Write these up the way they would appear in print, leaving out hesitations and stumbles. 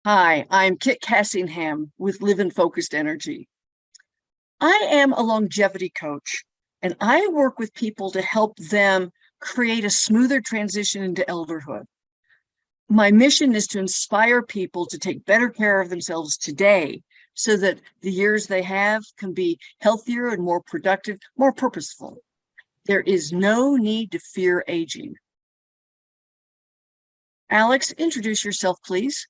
Hi, I'm Kit Cassingham with Live in Focused Energy. I am a longevity coach, and I work with people to help them create a smoother transition into elderhood. My mission is to inspire people to take better care of themselves today so that the years they have can be healthier and more productive, more purposeful. There is no need to fear aging. Alex, introduce yourself, please.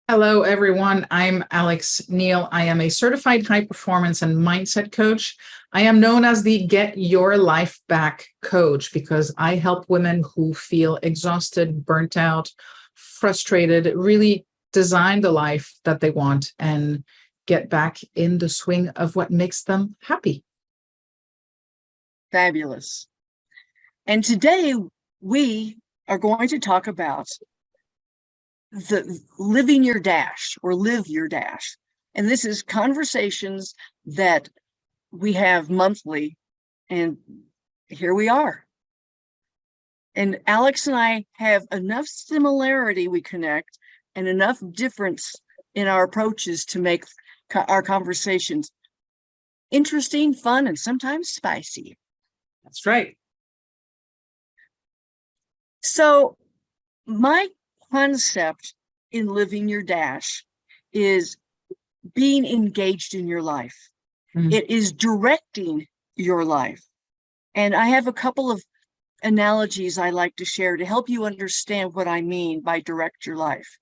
Hello, everyone. I'm Alex Niel. I am a certified high performance and mindset coach. I am known as the Get Your Life Back coach because I help women who feel exhausted, burnt out, frustrated, really design the life that they want and get back in the swing of what makes them happy. Fabulous. And today we are going to talk about the living your dash or live your dash. And this is conversations that we have monthly, and here we are. And Alex and I have enough similarity we connect and enough difference in our approaches to make our conversations interesting, fun, and sometimes spicy. That's right. So my concept in living your dash is being engaged in your life. It is directing your life. And I have a couple of analogies I like to share to help you understand what I mean by direct your life.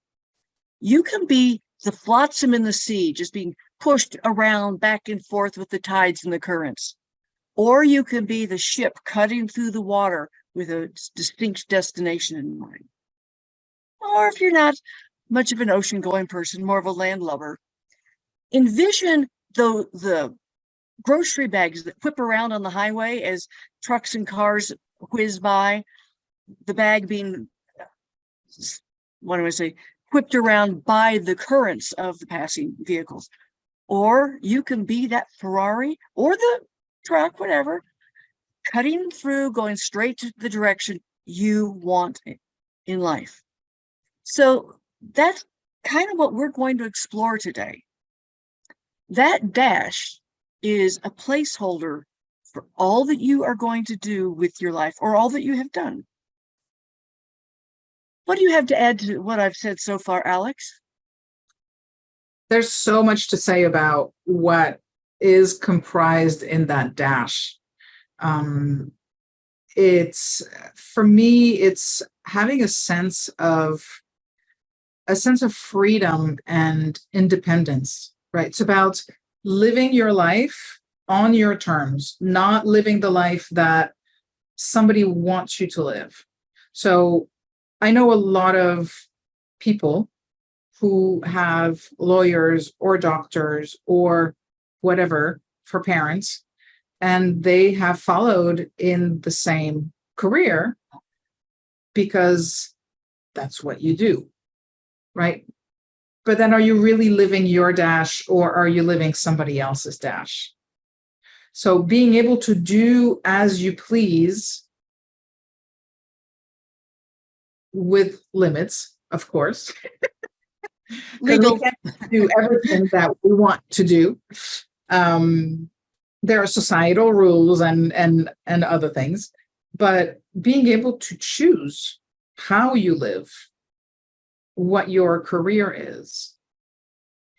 You can be the flotsam in the sea, just being pushed around back and forth with the tides and the currents. Or you can be the ship cutting through the water with a distinct destination in mind. Or if you're not much of an ocean-going person, more of a landlubber, envision the grocery bags that whip around on the highway as trucks and cars whiz by, the bag being, what do I say, whipped around by the currents of the passing vehicles. Or you can be that Ferrari or the truck, whatever, cutting through, going straight to the direction you want in life. So that's kind of what we're going to explore today. That dash is a placeholder for all that you are going to do with your life or all that you have done. What do you have to add to what I've said so far, Alex? There's so much to say about what is comprised in that dash. For me, it's having a sense of freedom and independence, right? It's about living your life on your terms, not living the life that somebody wants you to live. So I know a lot of people who have lawyers or doctors or whatever for parents, and they have followed in the same career because that's what you do. Right? But then are you really living your dash or are you living somebody else's dash? So being able to do as you please with limits, of course. Legal. We can't do everything that we want to do. There are societal rules and other things, but being able to choose how you live, what your career is,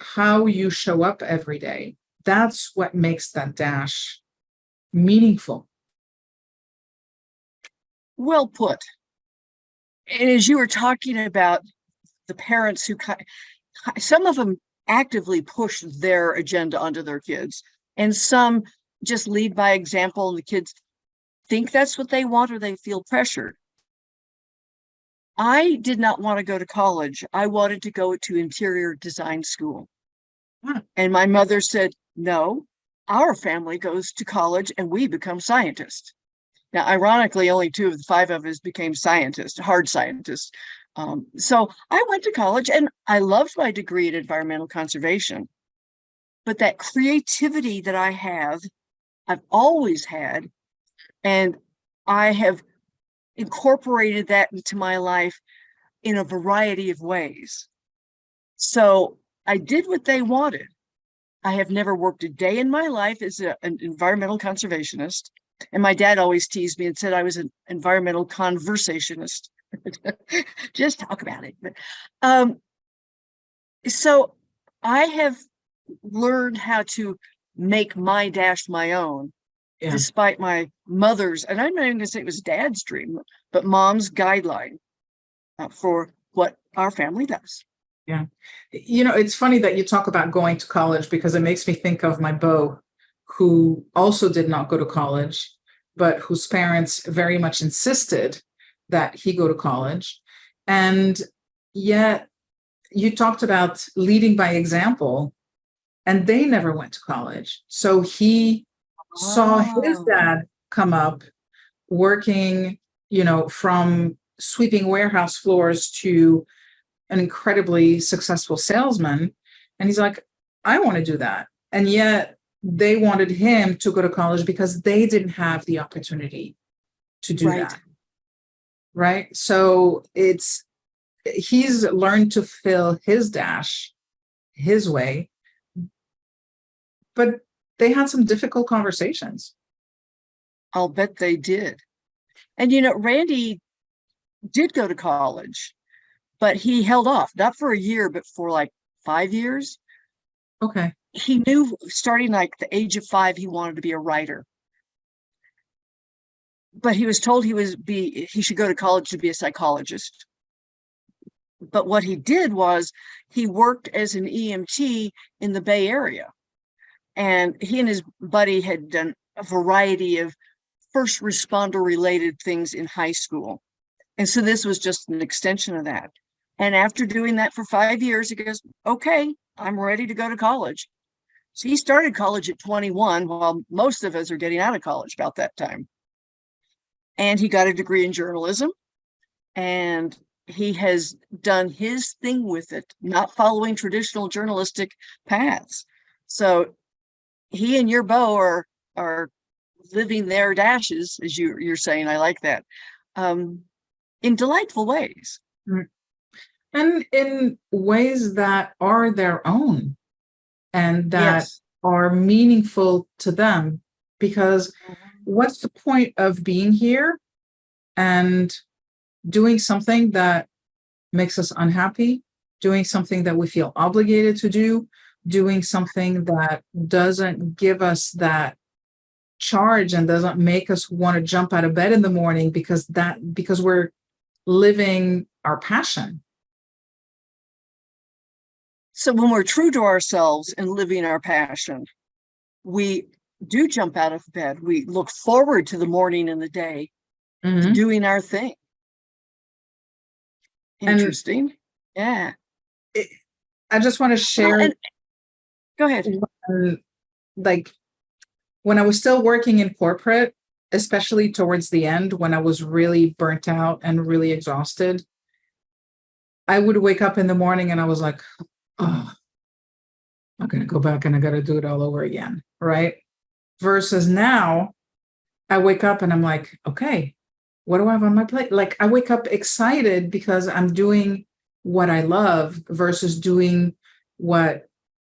how you show up every day. That's what makes that dash meaningful. Well put. And as you were talking about the parents who, some of them actively push their agenda onto their kids, and some just lead by example, and the kids think that's what they want or they feel pressured. I did not want to go to college. I wanted to go to interior design school. And my mother said, no, our family goes to college and we become scientists. Now, ironically, only 2 of the 5 of us became scientists, hard scientists. So I went to college and I loved my degree in environmental conservation. But that creativity that I have, I've always had, and I have incorporated that into my life in a variety of ways. So I did what they wanted. I have never worked a day in my life as an environmental conservationist. And my dad always teased me and said I was an environmental conversationist. Just talk about it. But, so I have learned how to make my dash my own, despite my mother's, and I'm not even going to say it was dad's dream, but mom's guideline for what our family does. Yeah. It's funny that you talk about going to college, because it makes me think of my beau, who also did not go to college, but whose parents very much insisted that he go to college. And yet you talked about leading by example, and they never went to college. So he saw his dad come up working, from sweeping warehouse floors to an incredibly successful salesman. And he's like, I want to do that. And yet they wanted him to go to college because they didn't have the opportunity to do that. Right. So he's learned to fill his dash his way, but they had some difficult conversations. I'll bet they did. And, Randy did go to college, but he held off, not for a year, but for like 5 years. Okay. He knew starting like the age of 5, he wanted to be a writer. But he was told he should go to college to be a psychologist. But what he did was he worked as an EMT in the Bay Area. And he and his buddy had done a variety of first responder related things in high school. And so this was just an extension of that. And after doing that for 5 years, he goes, okay, I'm ready to go to college. So he started college at 21, while most of us are getting out of college about that time. And he got a degree in journalism, and he has done his thing with it, not following traditional journalistic paths. So he and your beau are living their dashes, as you're saying. I like that, in delightful ways. And in ways that are their own and that are meaningful to them. Because what's the point of being here and doing something that makes us unhappy, doing something that we feel obligated to do, doing something that doesn't give us that charge and doesn't make us want to jump out of bed in the morning because we're living our passion. So when we're true to ourselves and living our passion, we do jump out of bed. We look forward to the morning and the day, doing our thing. Interesting. I just want to share. Go ahead. Like when I was still working in corporate, especially towards the end, when I was really burnt out and really exhausted, I would wake up in the morning and I was like, oh, I'm going to go back and I got to do it all over again. Right. Versus now I wake up and I'm like, okay, what do I have on my plate? Like I wake up excited because I'm doing what I love versus doing what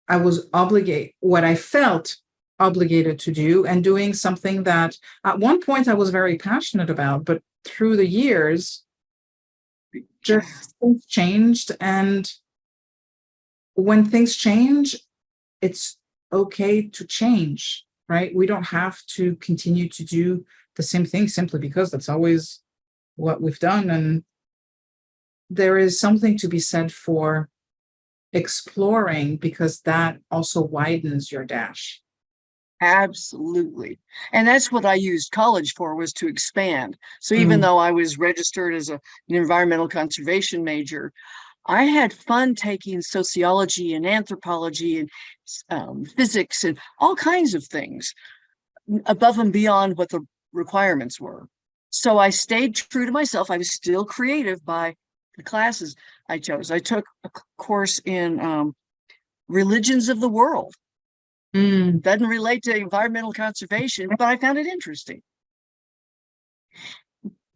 I felt obligated to do, and doing something that at one point I was very passionate about, but through the years, just things changed. And when things change, it's okay to change, right? We don't have to continue to do the same thing simply because that's always what we've done. And there is something to be said for exploring, because that also widens your dash. Absolutely. And that's what I used college for, was to expand. So even though I was registered as an environmental conservation major, I had fun taking sociology and anthropology and physics and all kinds of things above and beyond what the requirements were. So I stayed true to myself. I was still creative by the classes I chose. I took a course in religions of the world. Doesn't relate to environmental conservation, but I found it interesting.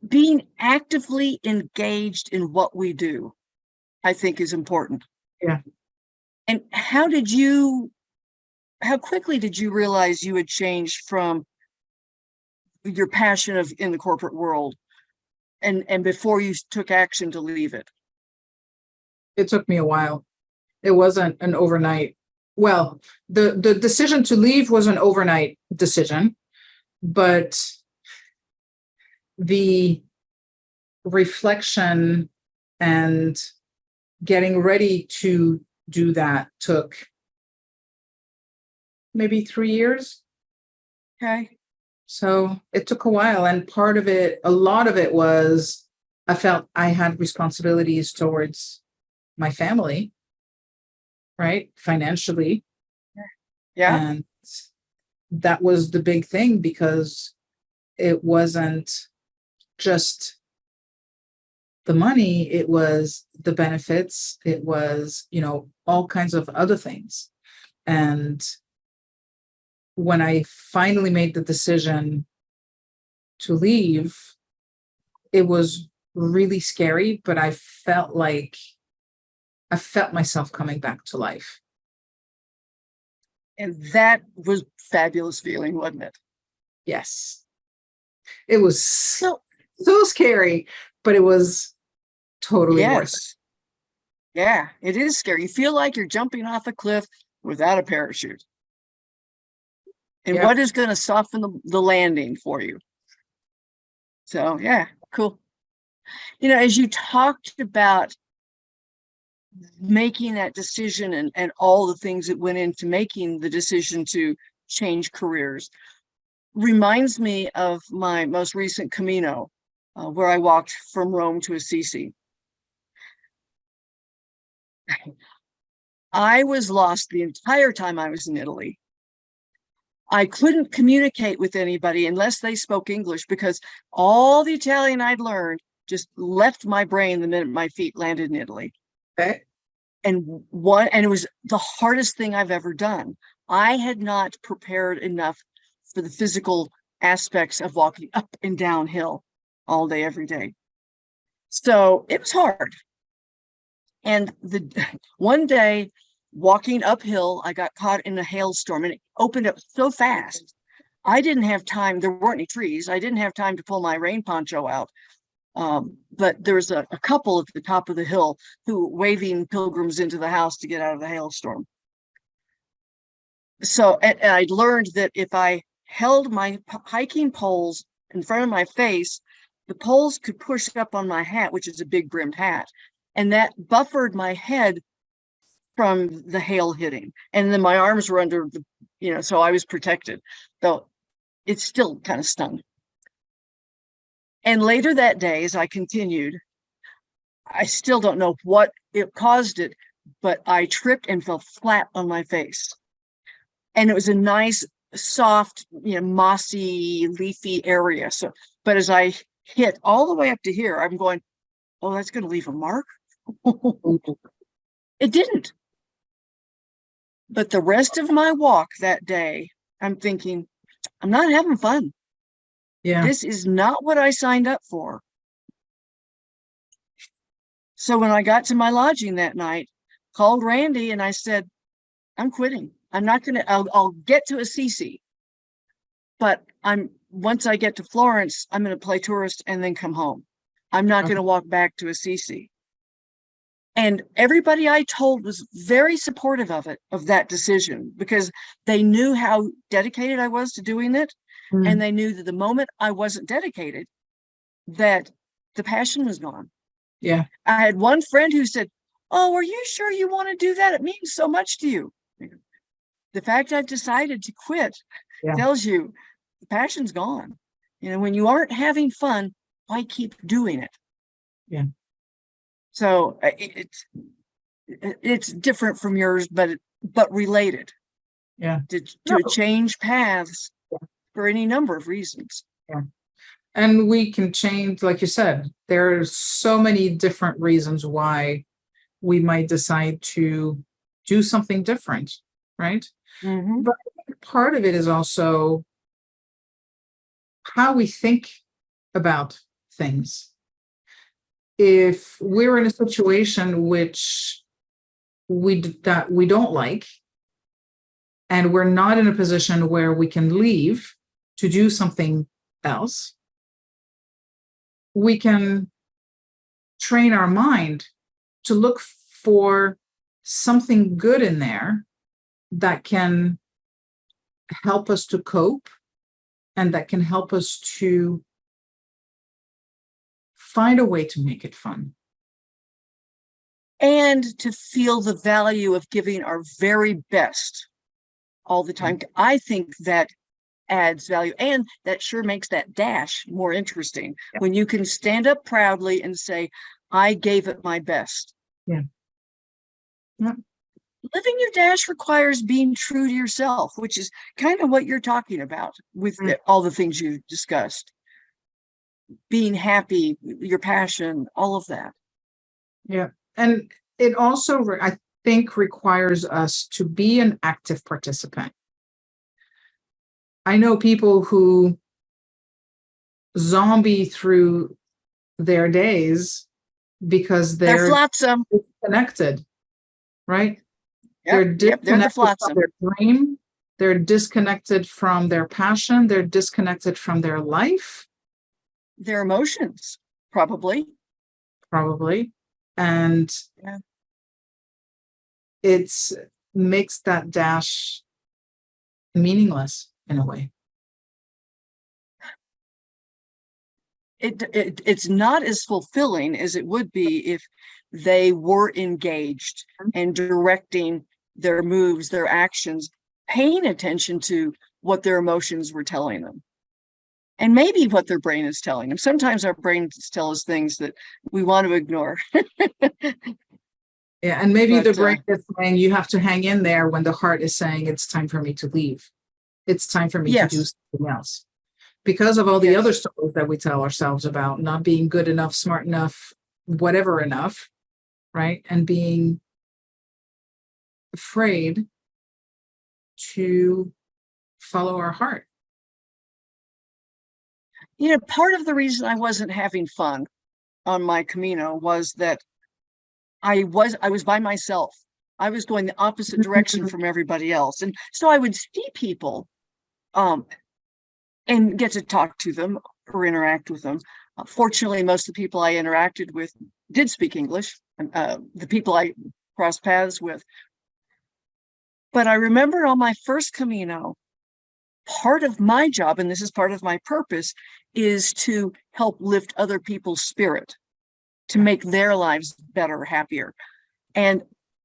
Being actively engaged in what we do, I think, is important. Yeah. And how quickly did you realize you had changed from your passion in the corporate world and before you took action to leave it? It took me a while. It wasn't an overnight. Well, the decision to leave was an overnight decision, but the reflection and getting ready to do that took maybe 3 years. Okay. So it took a while. And part of it, a lot of it was I felt I had responsibilities towards my family, right? Financially. Yeah. And that was the big thing because it wasn't just the money, it was the benefits, it was, all kinds of other things. And when I finally made the decision to leave, it was really scary, but I felt myself coming back to life. And that was fabulous feeling, wasn't it? Yes. It was so scary, but it was totally worth it. Yeah, it is scary. You feel like you're jumping off a cliff without a parachute. And Yep. what is going to soften the landing for you? So, yeah, cool. As you talked about making that decision and all the things that went into making the decision to change careers, reminds me of my most recent Camino, where I walked from Rome to Assisi. I was lost the entire time I was in Italy. I couldn't communicate with anybody unless they spoke English because all the Italian I'd learned just left my brain the minute my feet landed in Italy. Okay. And it was the hardest thing I've ever done. I had not prepared enough for the physical aspects of walking up and down hill all day, every day. So it was hard. And one day walking uphill, I got caught in a hailstorm and it opened up so fast. I didn't have time. There weren't any trees. I didn't have time to pull my rain poncho out. But there was a couple at the top of the hill who were waving pilgrims into the house to get out of the hailstorm. So, and I learned that if I held my hiking poles in front of my face, the poles could push up on my hat, which is a big brimmed hat. And that buffered my head from the hail hitting. And then my arms were under so I was protected, though it still kind of stung. And later that day, as I continued, I still don't know what it caused it, but I tripped and fell flat on my face. And it was a nice, soft, mossy, leafy area. So, but as I hit all the way up to here, I'm going, oh, that's going to leave a mark. It didn't. But the rest of my walk that day, I'm thinking, I'm not having fun. Yeah. This is not what I signed up for. So when I got to my lodging that night, called Randy and I said, I'm quitting. I'm not going to, I'll get to Assisi. But once I get to Florence, I'm going to play tourist and then come home. I'm not going to walk back to Assisi. And everybody I told was very supportive of that decision, because they knew how dedicated I was to doing it. And they knew that the moment I wasn't dedicated, that the passion was gone. Yeah. I had one friend who said, oh, are you sure you want to do that? It means so much to you. The fact I've decided to quit tells you the passion's gone. When you aren't having fun, why keep doing it? Yeah. So it's different from yours, but related. Yeah. To change paths for any number of reasons. Yeah. And we can change, like you said, there's so many different reasons why we might decide to do something different, right? Mm-hmm. But part of it is also how we think about things. If we're in a situation which that we don't like, and we're not in a position where we can leave to do something else, we can train our mind to look for something good in there that can help us to cope and that can help us to find a way to make it fun. And to feel the value of giving our very best all the time. I think that adds value, and that sure makes that dash more interesting. Yeah. When you can stand up proudly and say, I gave it my best. Yeah. Yeah. Living your dash requires being true to yourself, which is kind of what you're talking about with all the things you discussed. Being happy, your passion, all of that. Yeah. And it also, I think, requires us to be an active participant. I know people who zombie through their days because they're flotsam. Disconnected, right? Yep, They're disconnected they're the flotsam. from their dream. They're disconnected from their passion. They're disconnected from their life. Their emotions, probably. And yeah. It's makes that dash meaningless in a way. It's not as fulfilling as it would be if they were engaged and directing their moves, their actions, paying attention to what their emotions were telling them. And maybe what their brain is telling them. Sometimes our brains tell us things that we want to ignore. Yeah, and maybe the brain is saying you have to hang in there when the heart is saying it's time for me to leave. It's time for me to do something else. Because of all the other stories that we tell ourselves about not being good enough, smart enough, whatever enough, right? And being afraid to follow our heart. You know, part of the reason I wasn't having fun on my Camino was that I was by myself. I was going the opposite direction from everybody else. And so I would see people and get to talk to them or interact with them. Fortunately, most of the people I interacted with did speak English, the people I crossed paths with. But I remember on my first Camino, part of my job, and this is part of my purpose, is to help lift other people's spirit, to make their lives better, happier. And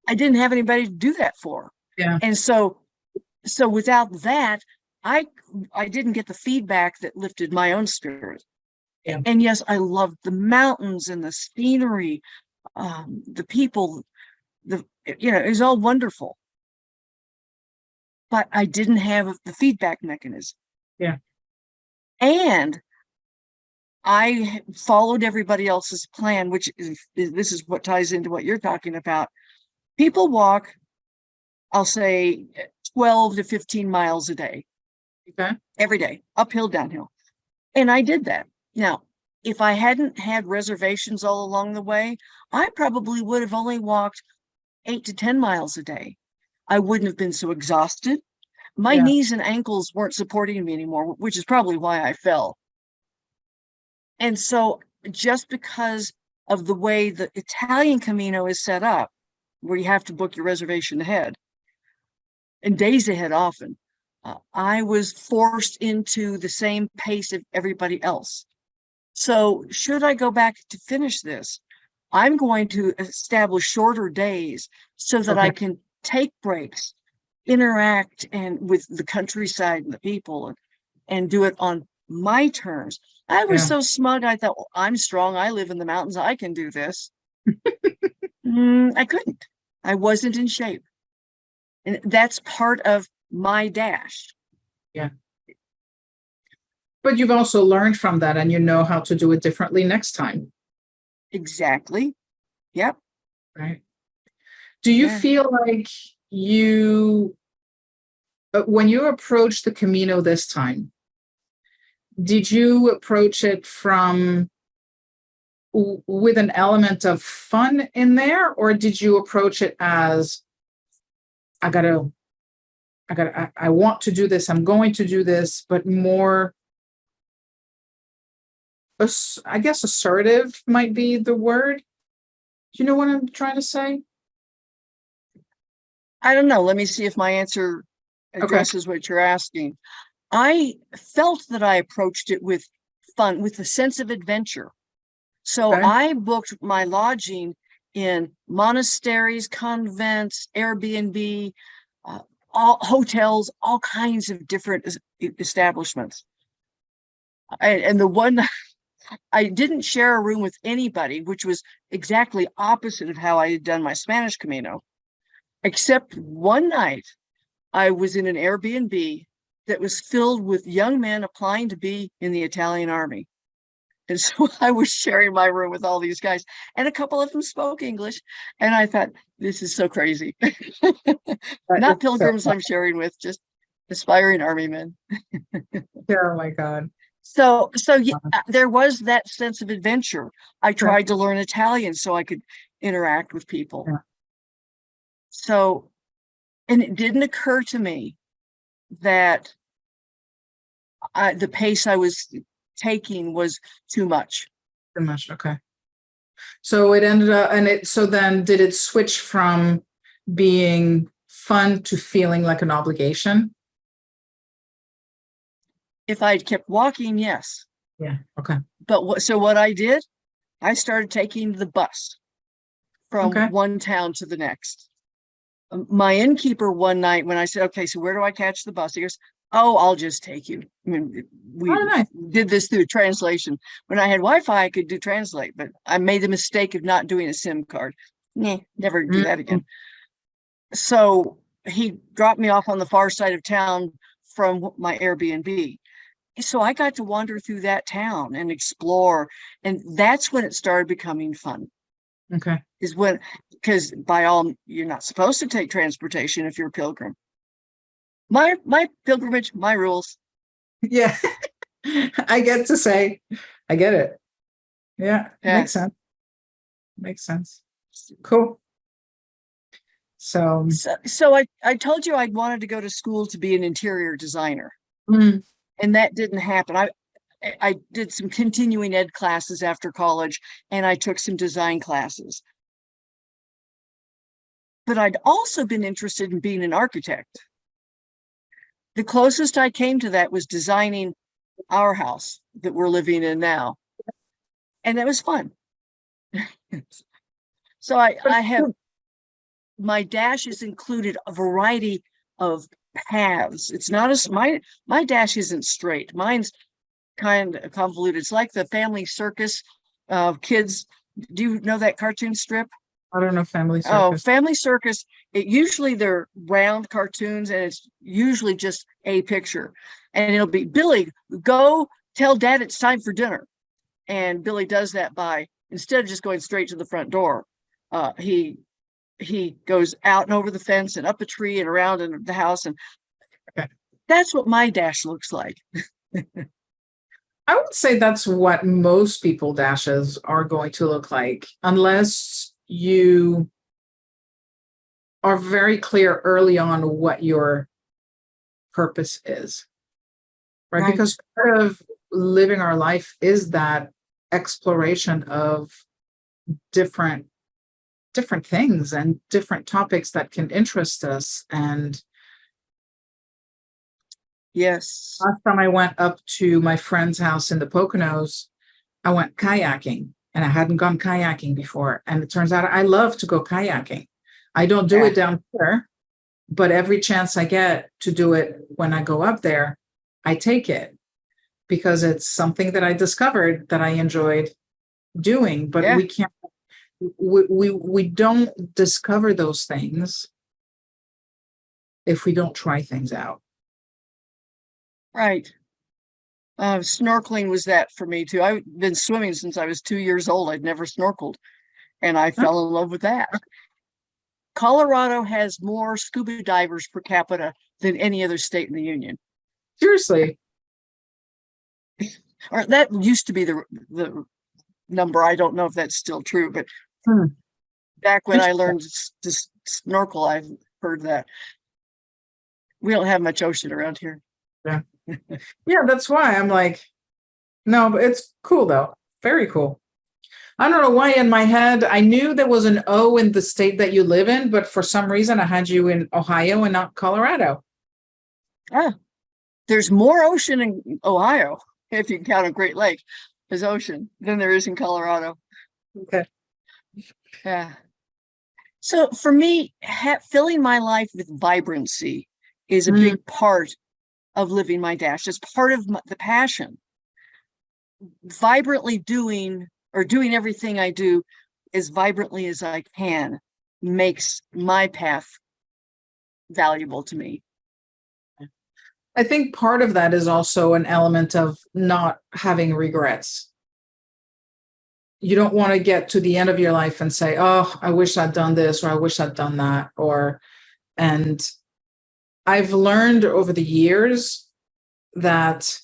I didn't have anybody to do that for. Yeah. And so without that, I didn't get the feedback that lifted my own spirit. Yeah. And yes, I loved the mountains and the scenery, the people, it was all wonderful. But I didn't have the feedback mechanism. Yeah. And I followed everybody else's plan, which this is what ties into what you're talking about. People walk, I'll say 12 to 15 miles a day. Okay. Every day, uphill, downhill. And I did that. Now, if I hadn't had reservations all along the way, I probably would have only walked 8 to 10 miles a day. I wouldn't have been so exhausted. My knees and ankles weren't supporting me anymore, which is probably why I fell. And so just because of the way the Italian Camino is set up, where you have to book your reservation ahead, and days ahead often, I was forced into the same pace of everybody else. So should I go back to finish this, I'm going to establish shorter days so that I can take breaks, interact and with the countryside and the people and do it on my terms. I was so smug. I thought, well, I'm strong. I live in the mountains. I can do this. I couldn't. I wasn't in shape. And that's part of my dash. Yeah. But you've also learned from that and you know how to do it differently next time. Exactly. Yep. Right. Do you feel like when you approached the Camino this time, did you approach it from with an element of fun in there, or did you approach it as I want to do this, I'm going to do this, but more, I guess assertive might be the word. Do you know what I'm trying to say? I don't know. Let me see if my answer addresses what you're asking. I felt that I approached it with fun, with a sense of adventure. So Okay. I booked my lodging in monasteries, convents, Airbnb, all hotels, all kinds of different establishments. And the one I didn't share a room with anybody, which was exactly opposite of how I had done my Spanish Camino, except one night I was in an Airbnb that was filled with young men applying to be in the Italian army. And so I was sharing my room with all these guys, and a couple of them spoke English. And I thought, this is so crazy. Not pilgrims I'm sharing with, just aspiring army men. Oh my God. So yeah, there was that sense of adventure. I tried to learn Italian so I could interact with people. Yeah. So, and it didn't occur to me that the pace I was taking was too much. Too much. Okay. So it ended up, so then did it switch from being fun to feeling like an obligation? If I'd kept walking, yes. Yeah. Okay. But so what I did, I started taking the bus from one town to the next. My innkeeper one night, when I said, okay, so where do I catch the bus? He goes, oh, I'll just take you. I mean, we did this through translation. When I had Wi-Fi, I could do translate, but I made the mistake of not doing a SIM card. Never do that again. So he dropped me off on the far side of town from my Airbnb. So I got to wander through that town and explore. And that's when it started becoming fun. Okay. Is when, because you're not supposed to take transportation if you're a pilgrim. My pilgrimage, my rules. Yeah. I get to say, I get it. Yeah. Makes sense. Makes sense. Cool. So I told you I wanted to go to school to be an interior designer. And that didn't happen. I did some continuing ed classes after college, and I took some design classes. But I'd also been interested in being an architect. The closest I came to that was designing our house that we're living in now. And that was fun. So I have, my dash has included a variety of paths. It's not as, my dash isn't straight. Mine's kind of convoluted. It's like the Family Circus kids. Do you know that cartoon strip? I don't know. Family Circus. Oh, Family Circus. Usually they're round cartoons, and it's usually just a picture. And it'll be, Billy, go tell Dad it's time for dinner. And Billy does that by, instead of just going straight to the front door, he goes out and over the fence and up a tree and around in the house. And that's what my dash looks like. I would say that's what most people dashes are going to look like, unless you are very clear early on what your purpose is, right? Because part of living our life is that exploration of different things and different topics that can interest us. And yes, last time I went up to my friend's house in the Poconos, I went kayaking, and I hadn't gone kayaking before. And it turns out I love to go kayaking. I don't do it down here, but every chance I get to do it when I go up there, I take it, because it's something that I discovered that I enjoyed doing. But we can't, we don't discover those things if we don't try things out. Right. Snorkeling was that for me too. I've been swimming since I was 2 years old. I'd never snorkeled, and I fell in love with that. Colorado has more scuba divers per capita than any other state in the union. Seriously. Or that used to be the number. I don't know if that's still true, but Hmm. back when I Interesting. learned to snorkel, I've heard that. We don't have much ocean around here. Yeah. Yeah, that's why I'm like, no, but it's cool though. Very cool. I don't know why in my head I knew there was an O in the state that you live in, but for some reason I had you in Ohio and not Colorado. Ah, there's more ocean in Ohio, if you count a Great Lake as ocean, than there is in Colorado. Okay. Yeah. So for me, filling my life with vibrancy is a Mm, big part of living my dash. It's part of the passion. Vibrantly doing everything I do as vibrantly as I can makes my path valuable to me. I think part of that is also an element of not having regrets. You don't want to get to the end of your life and say, oh, I wish I'd done this or I wish I'd done that. And I've learned over the years that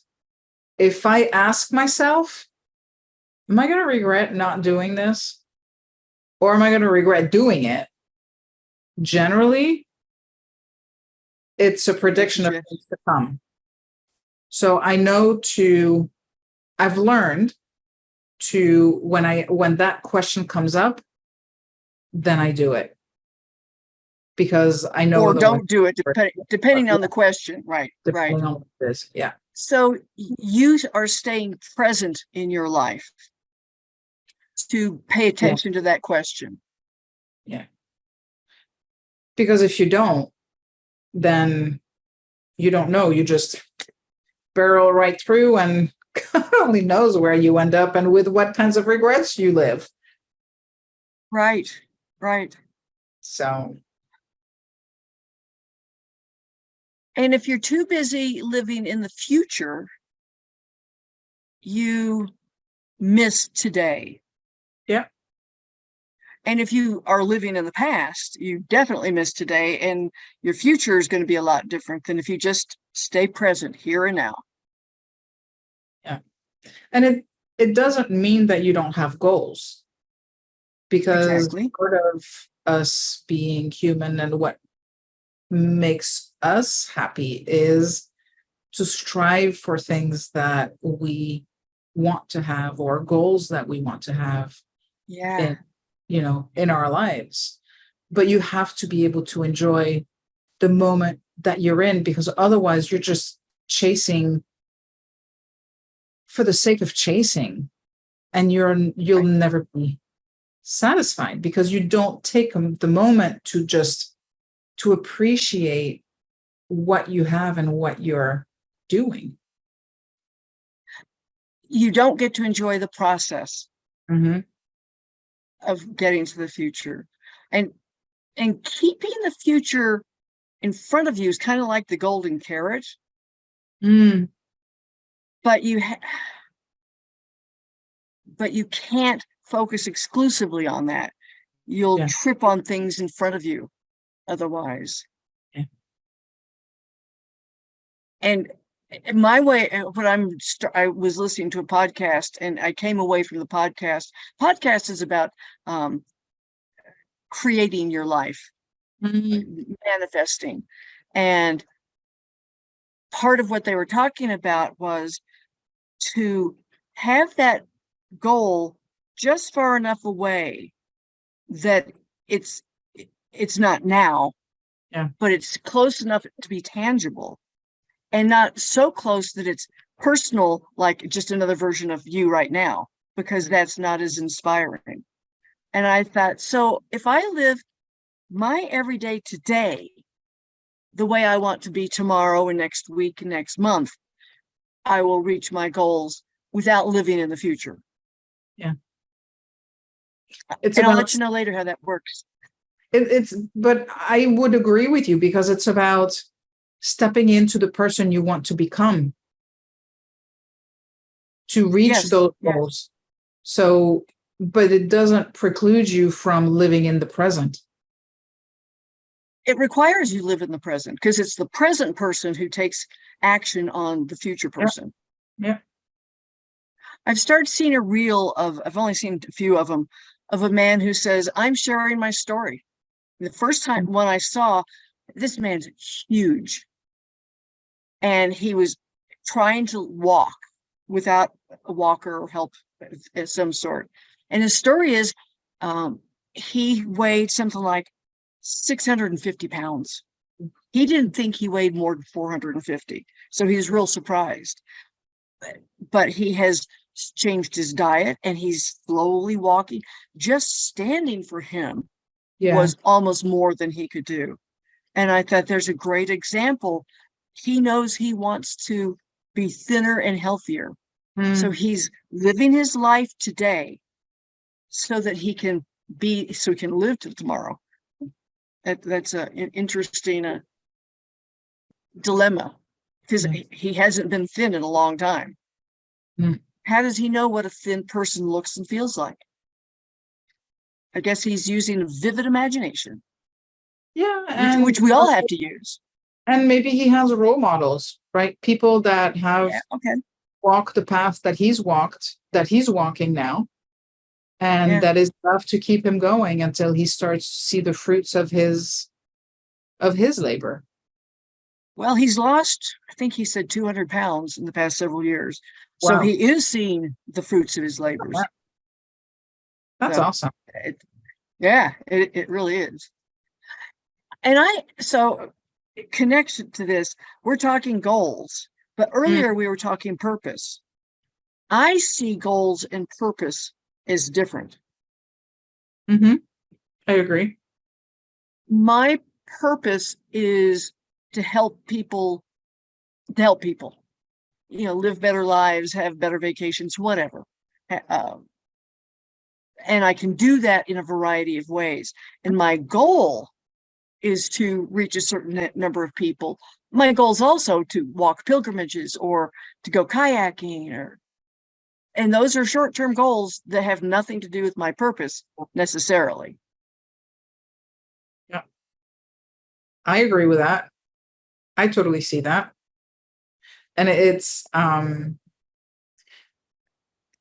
if I ask myself, am I going to regret not doing this? Or am I going to regret doing it? Generally, it's a prediction of things to come. So I've learned to, when that question comes up, then I do it. Because I know or don't do it, depending on the question. Right. depending on what it is. Yeah. So you are staying present in your life to pay attention to that question. Yeah. Because if you don't, then you don't know. You just barrel right through and God only knows where you end up and with what kinds of regrets you live. Right. Right. So. And if you're too busy living in the future, you miss today. Yeah. And if you are living in the past, you definitely miss today, and your future is going to be a lot different than if you just stay present here and now. Yeah. And it doesn't mean that you don't have goals, because Exactly. part of us being human and what makes us happy is to strive for things that we want to have or goals that we want to have Yeah. in our lives. But you have to be able to enjoy the moment that you're in, because otherwise you're just chasing for the sake of chasing, and you'll never be satisfied because you don't take the moment to appreciate what you have and what you're doing. You don't get to enjoy the process Mm-hmm. of getting to the future. And keeping the future in front of you is kind of like the golden carrot. Mm. But you can't focus exclusively on that. You'll Yeah. trip on things in front of you otherwise. Yeah. And my way, when I was listening to a podcast and I came away from the podcast. Podcast is about creating your life, manifesting. And part of what they were talking about was to have that goal just far enough away that it's not now, Yeah. but it's close enough to be tangible, and not so close that it's personal, like just another version of you right now, because that's not as inspiring. And I thought, so if I live my everyday today the way I want to be tomorrow and next week and next month, I will reach my goals without living in the future. Yeah. And I'll let you know later how that works. But I would agree with you, because it's about stepping into the person you want to become to reach those goals. So, but it doesn't preclude you from living in the present. It requires you live in the present, because it's the present person who takes action on the future person. Yeah. I've started seeing a reel of, I've only seen a few of them, of a man who says, I'm sharing my story. The first time when I saw, this man's huge, and he was trying to walk without a walker or help of some sort. And his story is, he weighed something like 650 pounds. He didn't think he weighed more than 450. So he was real surprised. But he has changed his diet and he's slowly walking. Just standing for him was almost more than he could do. And I thought there's a great example. He knows he wants to be thinner and healthier. So he's living his life today so that he can live till tomorrow. That's an interesting dilemma, because he hasn't been thin in a long time. How does he know what a thin person looks and feels like? I guess he's using a vivid imagination. Yeah, which we all have to use. And maybe he has role models, right? People that have walked the path that he's walking now. And that is enough to keep him going until he starts to see the fruits of his labor. Well, he's lost, I think he said 200 pounds in the past several years. So he is seeing the fruits of his labors. That's awesome. It really is. And so connected to this, we're talking goals, but earlier we were talking purpose. I see goals and purpose as different. I agree. My purpose is to help people, live better lives, have better vacations, whatever. And I can do that in a variety of ways. And my goal is to reach a certain number of people. My goal is also to walk pilgrimages or to go kayaking, and those are short-term goals that have nothing to do with my purpose necessarily. Yeah, I agree with that. I totally see that. And it's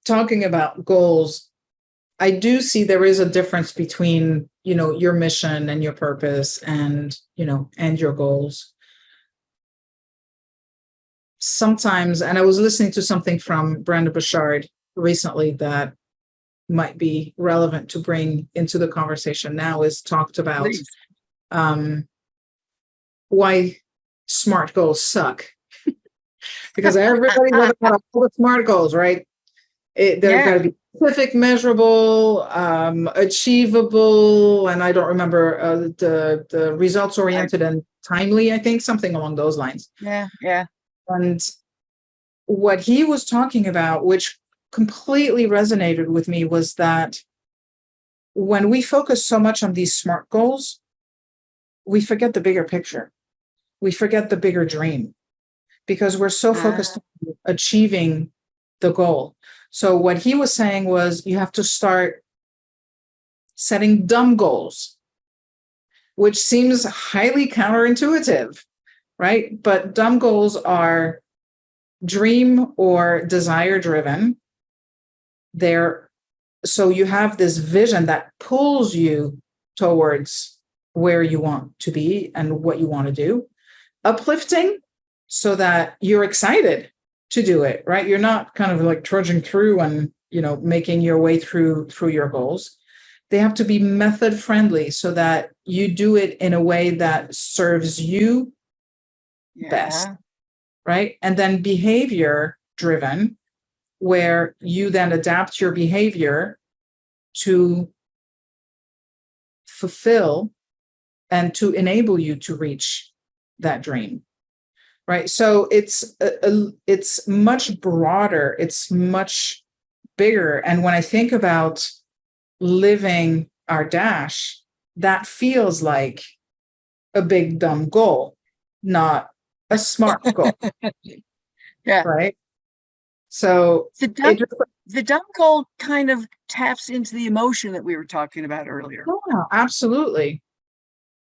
talking about goals. I do see there is a difference between, your mission and your purpose and your goals. Sometimes, and I was listening to something from Brenda Bouchard recently that might be relevant to bring into the conversation now, is talked about why SMART goals suck. Because everybody wants to have all the SMART goals, right? They're got to be specific, measurable, achievable, and I don't remember the results oriented and timely, I think, something along those lines. Yeah. And what he was talking about, which completely resonated with me, was that when we focus so much on these SMART goals, we forget the bigger picture. We forget the bigger dream because we're so focused on achieving the goal. So what he was saying was you have to start setting dumb goals, which seems highly counterintuitive, right? But dumb goals are dream or desire driven. So you have this vision that pulls you towards where you want to be and what you want to do. Uplifting so that you're excited to do it, right? You're not kind of like trudging through and, making your way through your goals. They have to be method friendly so that you do it in a way that serves you best, right? And then behavior driven, where you then adapt your behavior to fulfill and to enable you to reach that dream, right? So it's much broader, it's much bigger. And when I think about living our dash, that feels like a big dumb goal, not a SMART goal. Right. So the dumb goal kind of taps into the emotion that we were talking about earlier. Yeah, absolutely.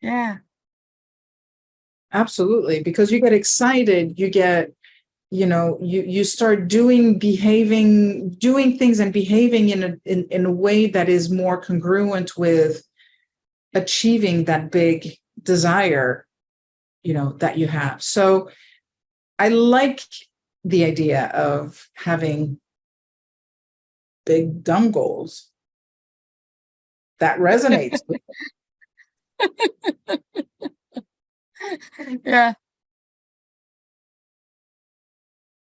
Yeah. Absolutely. Because you get excited, you get you start doing things and behaving in a way that is more congruent with achieving that big desire, that you have. So I like the idea of having big dumb goals. That resonates. Yeah.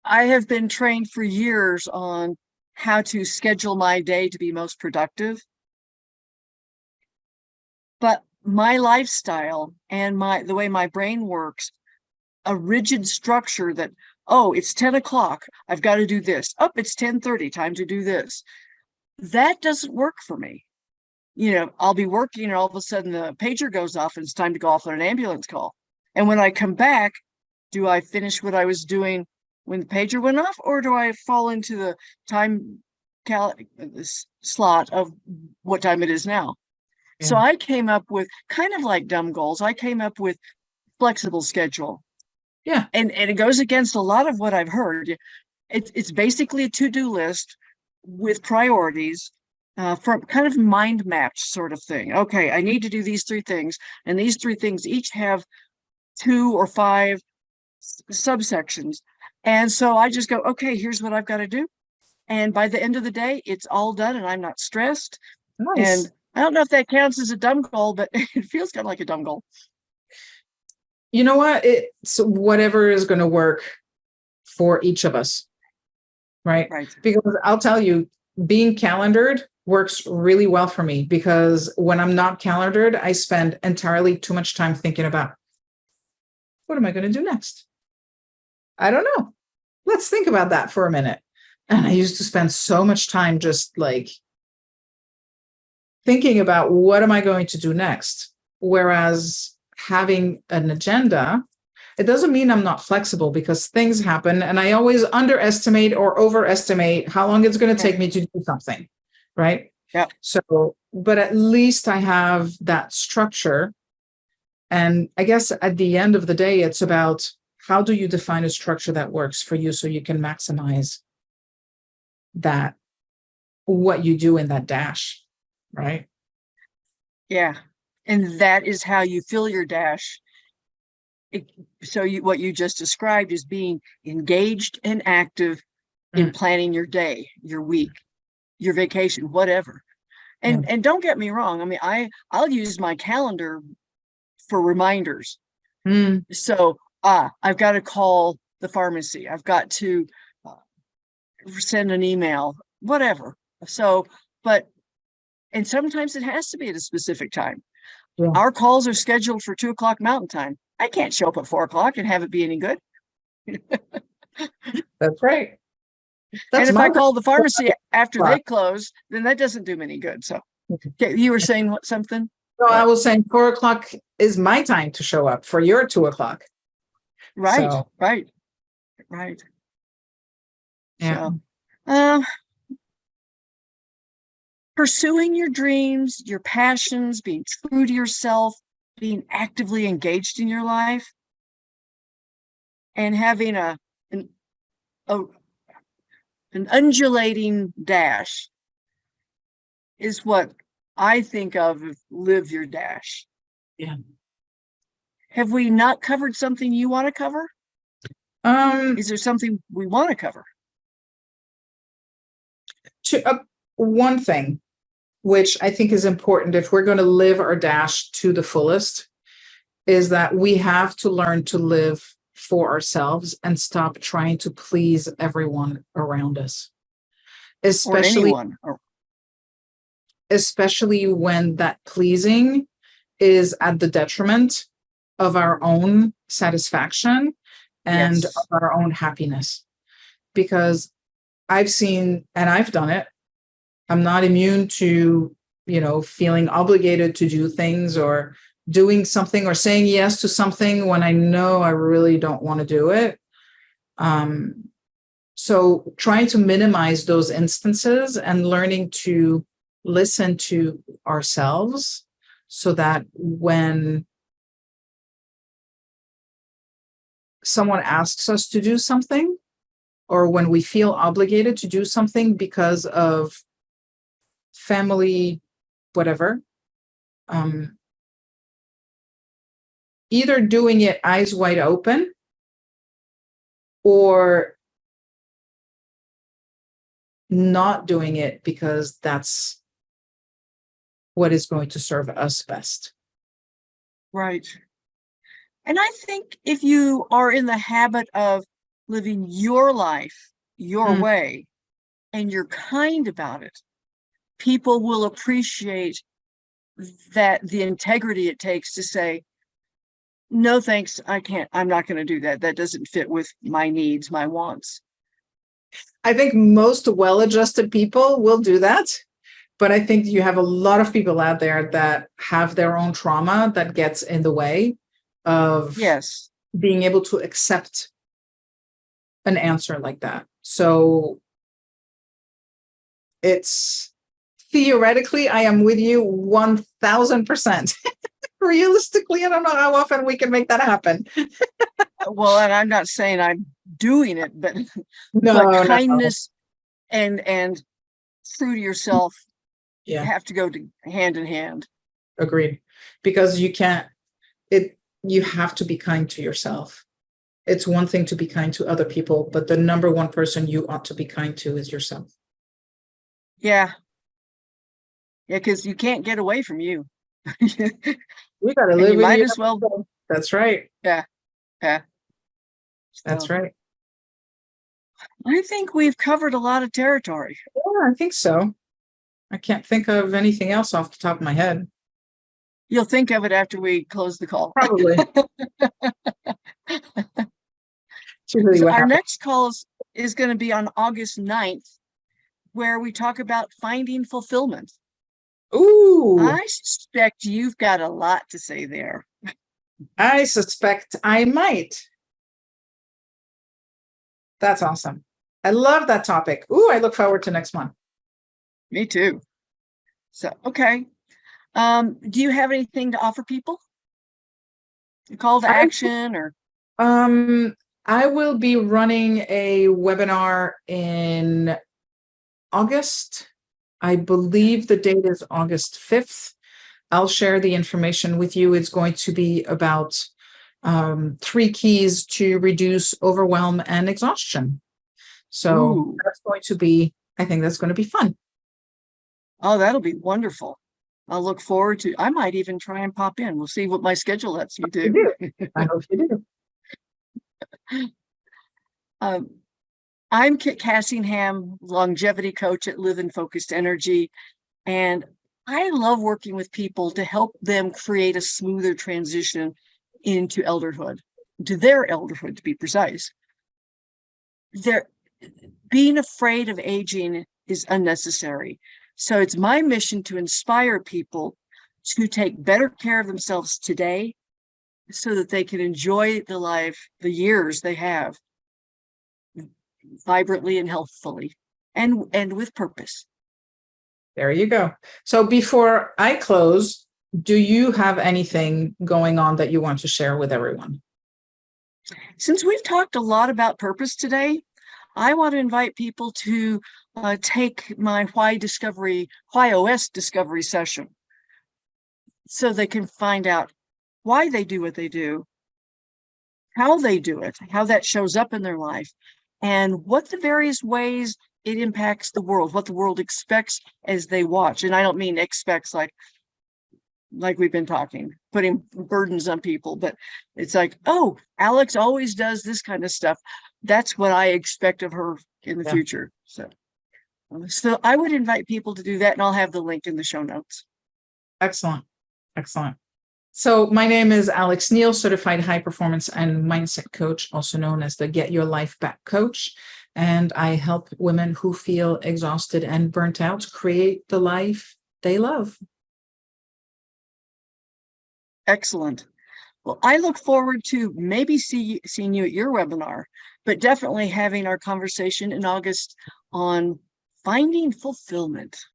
I have been trained for years on how to schedule my day to be most productive. But my lifestyle and the way my brain works, a rigid structure that, oh, it's 10 o'clock, I've got to do this. Oh, it's 10:30, time to do this. That doesn't work for me. I'll be working and all of a sudden the pager goes off and it's time to go off on an ambulance call. And when I come back, do I finish what I was doing when the pager went off, or do I fall into the time slot of what time it is now? So I came up with, kind of like dumb goals, I came up with flexible schedule. Yeah. And it goes against a lot of what I've heard. It's basically a to-do list with priorities, from kind of mind mapped sort of thing. Okay, I need to do these 3 things, and these 3 things each have 2 or 5 subsections. And so I just go, okay, here's what I've got to do. And by the end of the day, it's all done and I'm not stressed. Nice. And I don't know if that counts as a dumb goal, but it feels kind of like a dumb goal. You know what? It's whatever is going to work for each of us. Right? Right. Because I'll tell you, being calendared works really well for me, because when I'm not calendared, I spend entirely too much time thinking about, what am I going to do next? I don't know. Let's think about that for a minute. And I used to spend so much time just like thinking about, what am I going to do next? Whereas having an agenda, it doesn't mean I'm not flexible, because things happen and I always underestimate or overestimate how long it's going to take me to do something. Right. Yeah. So, but at least I have that structure. And I guess at the end of the day, it's about, how do you define a structure that works for you so you can maximize that, what you do in that dash. Right. Yeah. And that is how you fill your dash. What you just described is being engaged and active in planning your day, your week, your vacation, whatever. And don't get me wrong. I mean, I'll use my calendar for reminders. So I've got to call the pharmacy. I've got to send an email, whatever. And sometimes it has to be at a specific time. Yeah. Our calls are scheduled for 2:00 Mountain Time. I can't show up at 4:00 and have it be any good. That's right. And if I call the pharmacy after they close, then that doesn't do me any good. So you were saying something? No, I was saying 4:00 is my time to show up for your 2:00. Right, so. right. Yeah. So, pursuing your dreams, your passions, being true to yourself, being actively engaged in your life, and having an undulating dash is what I think of as live your dash. Yeah. Have we not covered something you want to cover? Is there something we want to cover? One thing, which I think is important if we're going to live our dash to the fullest, is that we have to learn to live for ourselves and stop trying to please everyone around us. Especially when that pleasing is at the detriment of our own satisfaction and of our own happiness. Because I've seen, and I've done it, I'm not immune to, feeling obligated to do things or doing something or saying yes to something when I know I really don't want to do it. So trying to minimize those instances and learning to listen to ourselves so that when someone asks us to do something, or when we feel obligated to do something because of family, whatever, either doing it eyes wide open or not doing it because that's what is going to serve us best. Right. And I think if you are in the habit of living your life your way and you're kind about it, people will appreciate that the integrity it takes to say, no, thanks, I can't, I'm not going to do that. That doesn't fit with my needs, my wants. I think most well-adjusted people will do that. But I think you have a lot of people out there that have their own trauma that gets in the way of Yes. being able to accept an answer like that. So it's theoretically, I am with you 1000%. Realistically, I don't know how often we can make that happen. Well, and I'm not saying I'm doing it, but kindness and true to yourself have to go hand in hand. Agreed. Because you have to be kind to yourself. It's one thing to be kind to other people, but the number one person you ought to be kind to is yourself. Yeah. Yeah, because you can't get away from you. We got to live. You might as well. That's right. Yeah. Yeah. That's right. I think we've covered a lot of territory. Yeah, I think so. I can't think of anything else off the top of my head. You'll think of it after we close the call. Probably. So our next call is going to be on August 9th, where we talk about finding fulfillment. Ooh. I suspect you've got a lot to say there. I suspect I might. That's awesome. I love that topic. Ooh, I look forward to next month. Me too. So, okay. Do you have anything to offer people? A call to action or? I will be running a webinar in August. I believe the date is August 5th. I'll share the information with you. It's going to be about 3 keys to reduce overwhelm and exhaustion. So I think that's going to be fun. Oh, that'll be wonderful. I'll look forward to, I might even try and pop in. We'll see what my schedule lets me do. I hope you do. I'm Kit Cassingham, longevity coach at Live in Focused Energy, and I love working with people to help them create a smoother transition into elderhood, to their elderhood, to be precise. Being afraid of aging is unnecessary. So it's my mission to inspire people to take better care of themselves today so that they can enjoy the years they have vibrantly and healthfully and with purpose. There you go. So before I close, do you have anything going on that you want to share with everyone? Since we've talked a lot about purpose today, I want to invite people to take my Why OS discovery session so they can find out why they do what they do, how they do it, how that shows up in their life, and what the various ways it impacts the world, what the world expects as they watch. And I don't mean expects like we've been talking, putting burdens on people, but it's like, oh, Alex always does this kind of stuff. That's what I expect of her in the future. So I would invite people to do that, and I'll have the link in the show notes. Excellent. Excellent. So my name is Alex Niel, certified high performance and mindset coach, also known as the Get Your Life Back coach. And I help women who feel exhausted and burnt out create the life they love. Excellent. Well, I look forward to maybe seeing you at your webinar, but definitely having our conversation in August on finding fulfillment.